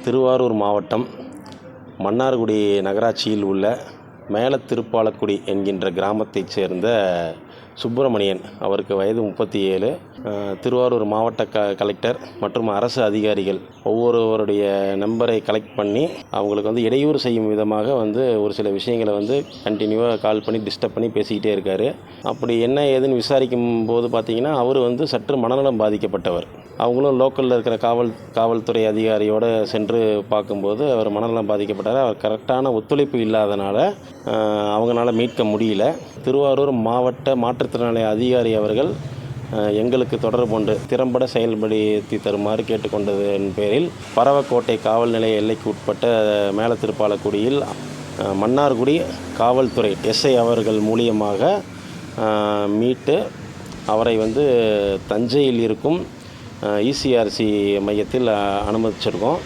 திருவாரூர் மாவட்டம் மன்னார்குடி நகராட்சியில் உள்ள மேலத்திருப்பாலக்குடி என்கின்ற கிராமத்தைச் சேர்ந்த சுப்பிரமணியன். அவருக்கு வயது 37. திருவாரூர் மாவட்ட கலெக்டர் மற்றும் அரசு அதிகாரிகள் ஒவ்வொருவருடைய நம்பரை கலெக்ட் பண்ணி அவங்களுக்கு இடையூறு செய்யும் விதமாக ஒரு சில விஷயங்களை கண்டினியூவாக கால் பண்ணி டிஸ்டர்ப் பண்ணி பேசிக்கிட்டே இருக்கார். அப்படி என்ன ஏதுன்னு விசாரிக்கும் போது பார்த்திங்கன்னா அவர் சற்று மனநலம் பாதிக்கப்பட்டவர். அவங்களும் லோக்கலில் இருக்கிற காவல்துறை அதிகாரியோடு சென்று பார்க்கும்போது அவர் மனநலம் பாதிக்கப்பட்டார். அவர் கரெக்டான ஒத்துழைப்பு இல்லாதனால அவங்களால மீட்க முடியல. திருவாரூர் மாவட்ட மாற்றுத்திறனாளி அதிகாரி அவர்கள் எங்களுக்கு தொடர்பு கொண்டு திறம்பட செயல்படுத்தி தருமாறு கேட்டுக்கொண்டதன் பேரில் பரவக்கோட்டை காவல் நிலைய எல்லைக்கு உட்பட்ட மேலத்திருப்பாலக்குடியில் மன்னார்குடி காவல்துறை எஸ்ஐ அவர்கள் மூலியமாக மீட்டு அவரை தஞ்சையில் இருக்கும் இசிஆர்சி மையத்தில் அனுமதிச்சிருக்கோம்.